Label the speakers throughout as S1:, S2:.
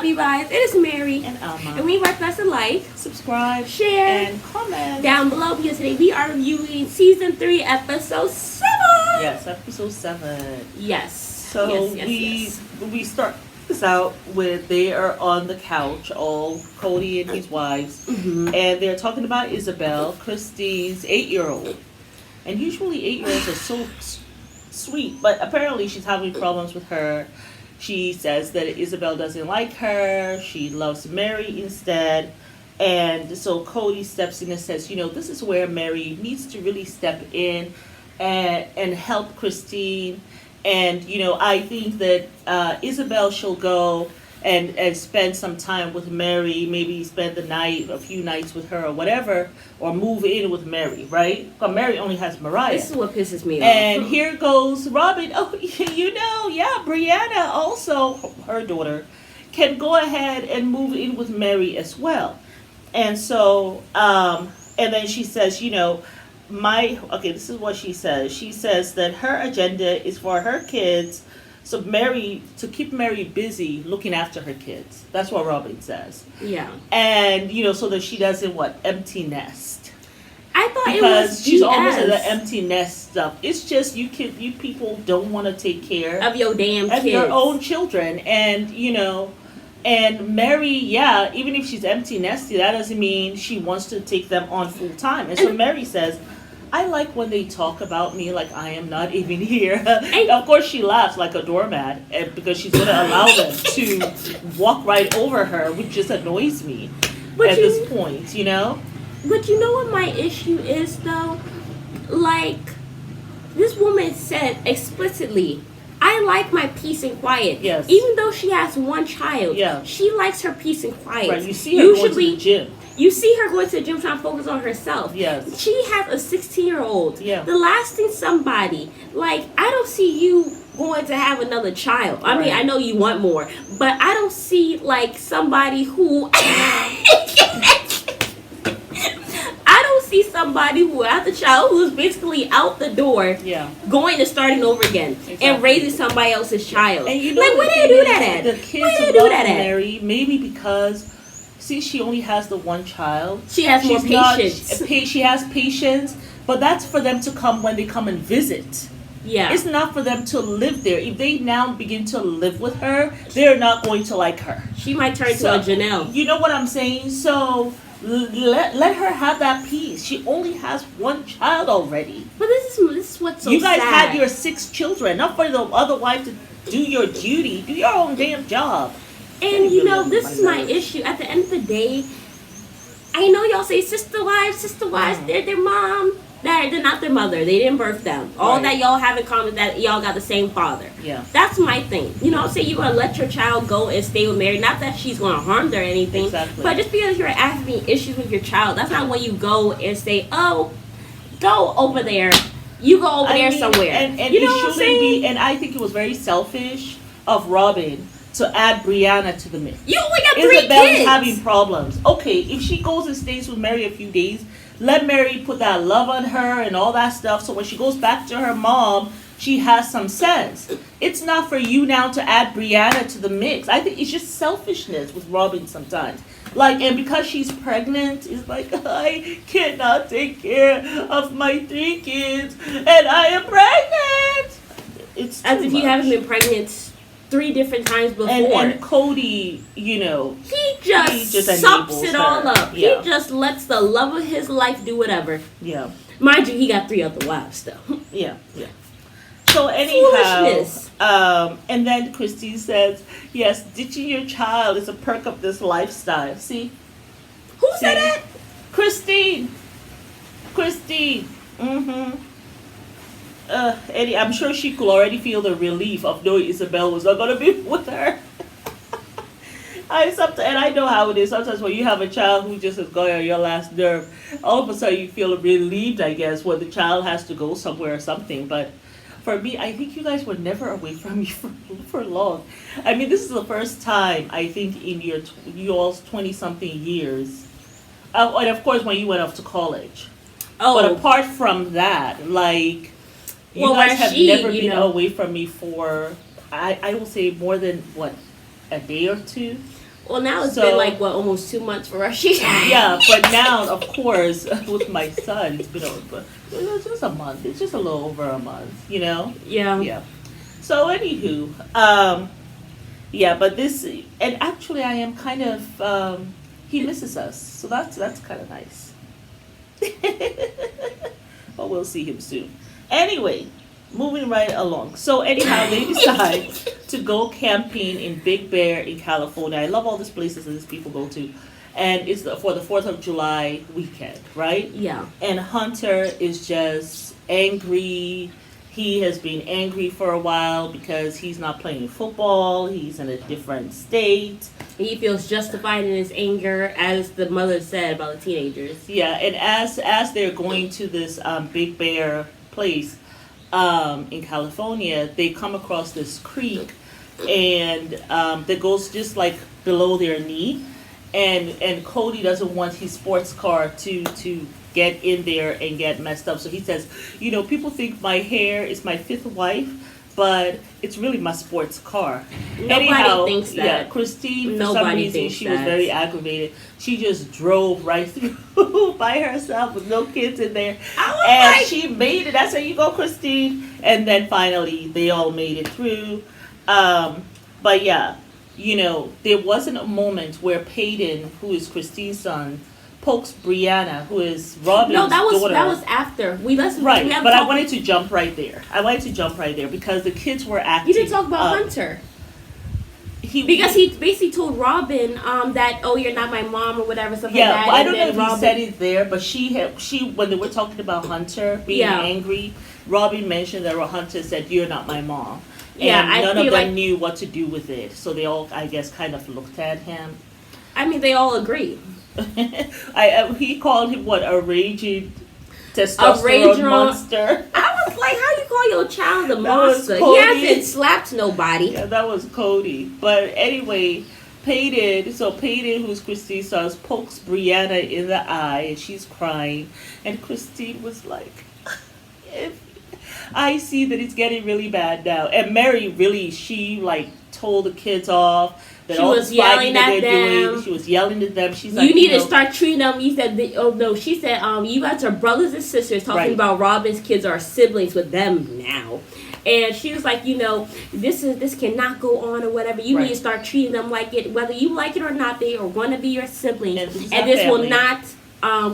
S1: you guys? It is Mary.
S2: And Alma.
S1: And we request a like,
S2: subscribe,
S1: share,
S2: and comment
S1: down below because today we are reviewing season 3, episode 7.
S2: Yes, episode 7.
S1: Yes.
S2: So we start this out with they are on the couch, all Cody and his wives, and they're talking about Isabel, Christine's 8-year-old. And usually 8-year-olds are so sweet, but apparently she's having problems with her. She says that Isabel doesn't like her. She loves Mary instead. And so Cody steps in and says, this is where Mary needs to really step in and help Christine. And, I think that Isabel shall go and spend some time with Mary, maybe spend the night, a few nights with her or whatever, or move in with Mary, right? Because Mary only has Mariah.
S1: This is what pisses me off.
S2: And here goes Robin. Oh, Brianna also, her daughter, can go ahead and move in with Mary as well. And so, and then she says, this is what she says. She says that her agenda is for her kids, so to keep Mary busy looking after her kids. That's what Robin says.
S1: Yeah.
S2: And, so that she doesn't, empty nest.
S1: I thought
S2: because
S1: it was
S2: she's
S1: BS.
S2: almost at the empty nest stuff. It's just you people don't want to take care
S1: of your damn kids.
S2: Of your own children. And, and Mary, even if she's empty nesty, that doesn't mean she wants to take them on full time. And so Mary says, I like when they talk about me like I am not even here. And of course, she laughs like a doormat because she's going to allow them to walk right over her, which just annoys me at this point,
S1: But you know what my issue is, though? Like, this woman said explicitly, I like my peace and quiet.
S2: Yes.
S1: Even though she has one child, she likes her peace and quiet.
S2: Right, you see her going to the gym.
S1: You see her going to the gym trying to focus on herself.
S2: Yes.
S1: She has a 16-year-old.
S2: Yeah.
S1: The last thing somebody, I don't see you going to have another child. I mean, I know you want more, but I don't see, somebody who... I don't see somebody who has a child who's basically out the door, going and starting over again, and raising somebody else's child.
S2: And
S1: where do you do that at?
S2: The kids love Mary, maybe because... See, she only has the one child.
S1: She has more patience.
S2: She has patience, but that's for them to come when they come and visit.
S1: Yeah.
S2: It's not for them to live there. If they now begin to live with her, they're not going to like her.
S1: She might turn to a Janelle.
S2: You know what I'm saying? So let her have that peace. She only has one child already.
S1: But this is what's so sad.
S2: You guys had your 6 children, not for the other wife to do your duty. Do your own damn job.
S1: And this is my issue. At the end of the day, I know y'all say sister wives, they're their mom. They're not their mother. They didn't birth them. All that y'all have in common is that y'all got the same father.
S2: Yeah.
S1: That's my thing. Say you're going to let your child go and stay with Mary. Not that she's going to harm her or anything.
S2: Exactly.
S1: But just because you're having issues with your child, that's not when you go and say, oh, go over there. You go over there somewhere.
S2: And
S1: you know what I'm saying?
S2: And I think it was very selfish of Robin to add Brianna to the mix.
S1: You only got 3
S2: Isabel
S1: kids.
S2: is having problems. Okay, if she goes and stays with Mary a few days, let Mary put that love on her and all that stuff, so when she goes back to her mom, she has some sense. It's not for you now to add Brianna to the mix. I think it's just selfishness with Robin sometimes. And because she's pregnant, it's like, I cannot take care of my 3 kids, and I am pregnant. It's
S1: as if
S2: much.
S1: you haven't been pregnant 3 different times before.
S2: And Cody,
S1: he just sucks it all up.
S2: Yeah.
S1: He just lets the love of his life do whatever.
S2: Yeah.
S1: Mind you, he got 3 other wives, though.
S2: Yeah. So anyhow,
S1: foolishness.
S2: And then Christine says, yes, ditching your child is a perk of this lifestyle. See?
S1: Who said that?
S2: Christine. Mm-hmm. Eddie, I'm sure she could already feel the relief of knowing Isabel was not going to be with her. And I know how it is. Sometimes when you have a child who just is going on your last nerve, all of a sudden you feel relieved, I guess, when the child has to go somewhere or something. But for me, I think you guys were never away from me for long. I mean, this is the first time, I think, in you all's 20-something years. And of course, when you went off to college.
S1: Oh.
S2: But apart from that, you guys have never been away from me for, I will say, more than, a day or 2?
S1: Well, now it's
S2: So-
S1: been like what, almost 2 months for us.
S2: Yeah, but now, of course, with my son, it's been over. It's just a month. It's just a little over a month, you know?
S1: Yeah.
S2: Yeah. So, anywho, yeah, but this, and actually, I am kind of, he misses us, so that's kind of nice. But we'll see him soon. Anyway, moving right along. So anyhow, they decide to go camping in Big Bear in California. I love all these places that these people go to. And it's for the 4th of July weekend, right?
S1: Yeah.
S2: And Hunter is just angry. He has been angry for a while because he's not playing football. He's in a different state.
S1: He feels justified in his anger, as the mother said about the teenagers.
S2: Yeah, and as they're going to this Big Bear place in California, they come across this creek, and that goes just like below their knee, and Cody doesn't want his sports car to get in there and get messed up. So he says, you know, people think my hair is my fifth wife, but it's really my sports car.
S1: Nobody thinks that.
S2: Yeah, Christine, for some
S1: Nobody
S2: reason,
S1: thinks
S2: she was
S1: that.
S2: very aggravated. She just drove right through by herself with no kids in there. And she made it. I said, you go, Christine. And then finally, they all made it through. But yeah, you know, there wasn't a moment where Peyton, who is Christine's son, pokes Brianna, who is Robin's
S1: No, that
S2: daughter.
S1: was after we listened.
S2: Right,
S1: we
S2: but I wanted to jump right there. Because the kids were acting.
S1: You didn't talk about Hunter. Because he basically told Robin that, oh, you're not my mom or whatever, stuff like that.
S2: Well, I don't know
S1: then
S2: if he said it there, but she when they were talking about Hunter being angry, Robin mentioned that Hunter said, "You're not my mom."
S1: Yeah,
S2: and
S1: I
S2: none
S1: feel
S2: of them
S1: like-
S2: knew what to do with it, so they all, I guess, kind of looked at him.
S1: I mean, they all agree.
S2: He called him what, a raging testosterone monster.
S1: I was like, how you call your child a
S2: That was
S1: monster? He
S2: Cody.
S1: hasn't slapped nobody.
S2: Yeah, that was Cody. But anyway, Peyton, who's Christine's son, pokes Brianna in the eye, and she's crying. And Christine was like, I see that it's getting really bad now. And Mary really, she like told the kids off. That
S1: She
S2: all
S1: was
S2: the fighting
S1: yelling
S2: that
S1: at
S2: they're
S1: them.
S2: doing, she was yelling at them. She's like,
S1: You need to
S2: know,
S1: start treating them. You said, oh no, she said, you guys are brothers and sisters. Talking
S2: Right.
S1: about Robin's kids are siblings with them now. And she was like, you know, this cannot go on or whatever. You need to start treating them like it, whether you like it or not. They are going to be your siblings, and this will not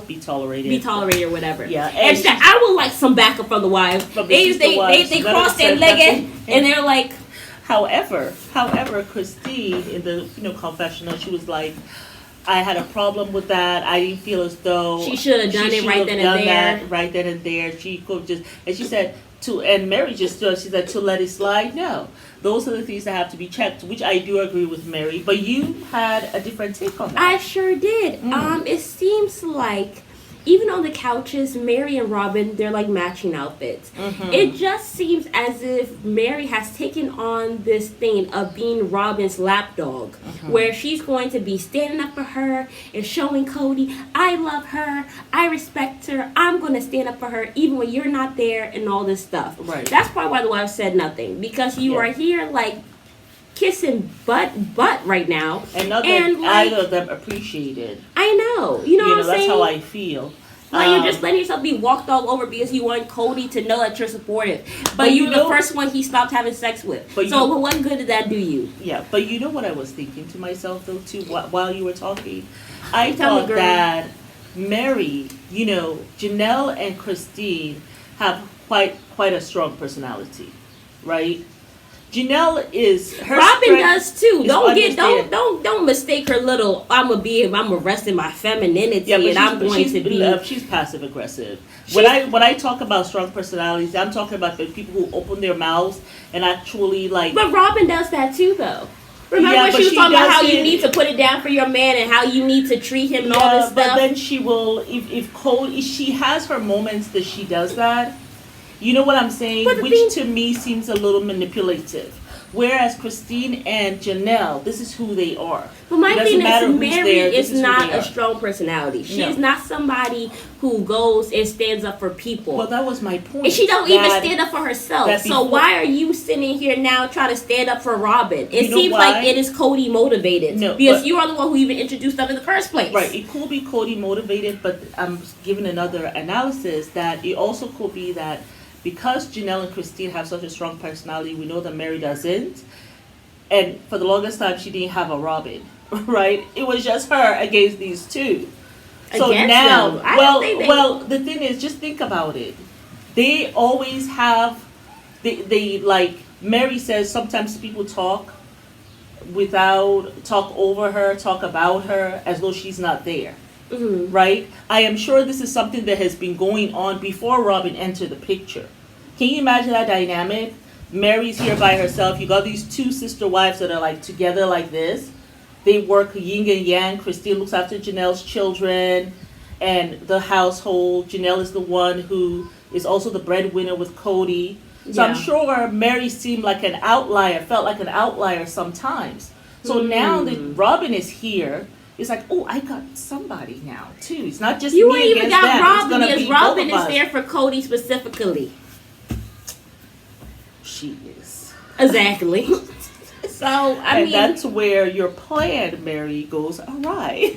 S2: be tolerated
S1: or whatever.
S2: Yeah,
S1: and she said, I would like some backup from the wives. They crossed their leg and they're like.
S2: However, Christine in the confessional, she was like, I had a problem with that. I didn't feel as though
S1: she should have done it right then and there.
S2: Right then and there, she could just, and she said and Mary just stood. She said to let it slide. No, those are the things that have to be checked, which I do agree with Mary. But you had a different take on that.
S1: I sure did. It seems like even on the couches, Mary and Robin, they're like matching outfits. Mm-hmm. It just seems as if Mary has taken on this thing of being Robin's lapdog, where she's going to be standing up for her and showing Cody, I love her, I respect her, I'm going to stand up for her even when you're not there and all this stuff.
S2: Right.
S1: That's probably why the wife said nothing, because you are here like kissing butt right now,
S2: and not that either of them appreciated.
S1: I know, you know what I'm saying.
S2: That's how I feel.
S1: Like you're just letting yourself be walked all over because you want Cody to know that you're supportive, but you're the first one he stopped having sex with. So what good did that do you?
S2: Yeah, but you know what I was thinking to myself though too while you were talking, I thought that Mary, Janelle and Christine have quite a strong personality, right? Janelle is her.
S1: Robin does too. Don't mistake her little. I'm arresting my femininity and I'm going to be.
S2: She's passive aggressive. When I talk about strong personalities, I'm talking about the people who open their mouths and actually like.
S1: But Robin does that too, though. Remember when she was talking about how you need to put it down for your man and how you need to treat him and all this stuff.
S2: But then she will, if she has her moments that she does that. You know what I'm saying? Which to me seems a little manipulative. Whereas Christine and Janelle, this is who they are.
S1: But my
S2: It doesn't
S1: thing
S2: matter
S1: is,
S2: who's
S1: Mary
S2: there, this
S1: is
S2: is who
S1: not
S2: they
S1: a
S2: are.
S1: strong personality. She
S2: No.
S1: is not somebody who goes and stands up for people.
S2: Well, that was my point.
S1: And she don't even
S2: That-
S1: stand up for herself.
S2: that
S1: So
S2: before-
S1: why are you sitting here now trying to stand up for Robin? It
S2: You know
S1: seems
S2: why?
S1: like it is Cody motivated.
S2: No,
S1: because
S2: but-
S1: you are the one who even introduced them in the first place.
S2: Right, it could be Cody motivated, but I'm giving another analysis that it also could be that because Janelle and Christine have such a strong personality, we know that Mary doesn't. And for the longest time, she didn't have a Robin, right? It was just her against these two. So
S1: Against
S2: now,
S1: them. I don't think they-
S2: well, the thing is, just think about it. They always have, they like, Mary says sometimes people talk talk over her, talk about her as though she's not there.
S1: Mhm.
S2: Right? I am sure this is something that has been going on before Robin entered the picture. Can you imagine that dynamic? Mary's here by herself. You got these two sister wives that are like together like this. They work yin and yang. Christine looks after Janelle's children and the household. Janelle is the one who is also the breadwinner with Cody. So I'm
S1: Yeah.
S2: sure Mary seemed like an outlier, felt like an outlier sometimes. So now that Robin is here, it's like, oh, I got somebody now too. It's not just
S1: You
S2: me
S1: ain't even
S2: against
S1: got
S2: them. It's
S1: Robin
S2: gonna
S1: because
S2: be
S1: Robin
S2: both of
S1: is
S2: us.
S1: there for Cody specifically.
S2: She is.
S1: Exactly. So, I
S2: And
S1: mean,
S2: that's where your plan, Mary, goes awry.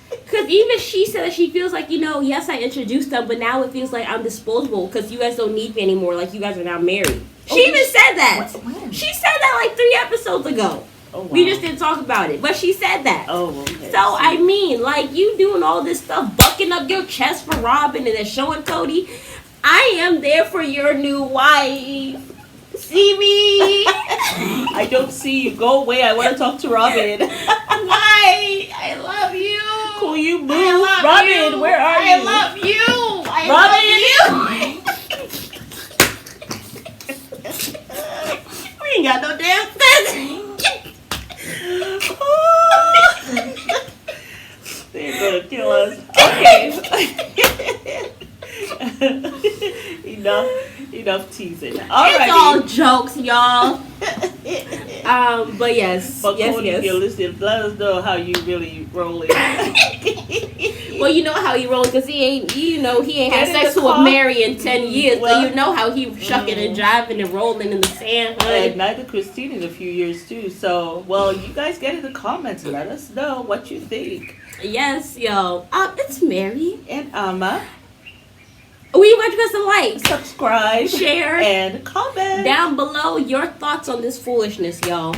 S1: because even she said that she feels like, yes, I introduced them, but now it feels like I'm disposable because you guys don't need me anymore. Like, you guys are now married.
S2: Oh,
S1: She even said that.
S2: When?
S1: She said that like 3 episodes ago.
S2: Oh, wow.
S1: We just didn't talk about it, but she said that.
S2: Oh, okay.
S1: So, I mean, like, you doing all this stuff, bucking up your chest for Robin and then showing Cody, I am there for your new wife. See me?
S2: I don't see you. Go away. I want to talk to Robin.
S1: Why? I love you.
S2: Will you move?
S1: I love
S2: Robin,
S1: you.
S2: where are
S1: I
S2: you?
S1: love you. I
S2: Robin!
S1: love you. We ain't got no damn sense.
S2: They're gonna kill us. Okay. enough teasing.
S1: It's all jokes, y'all. But yes.
S2: But
S1: yes,
S2: Cody,
S1: yes.
S2: if you're listening, let us know how you really rolling.
S1: Well, you know how he rolls because he ain't had
S2: Get in
S1: sex
S2: the
S1: with
S2: car.
S1: Mary in 10 years.
S2: Well-
S1: so you know how he shucking and jiving and rolling in the sand, honey.
S2: And neither Christine in a few years too. So, well, you guys get in the comments and let us know what you think.
S1: Yes, yo. It's Mary.
S2: And Amma,
S1: We want you guys to like,
S2: subscribe,
S1: share,
S2: and comment
S1: down below your thoughts on this foolishness, y'all.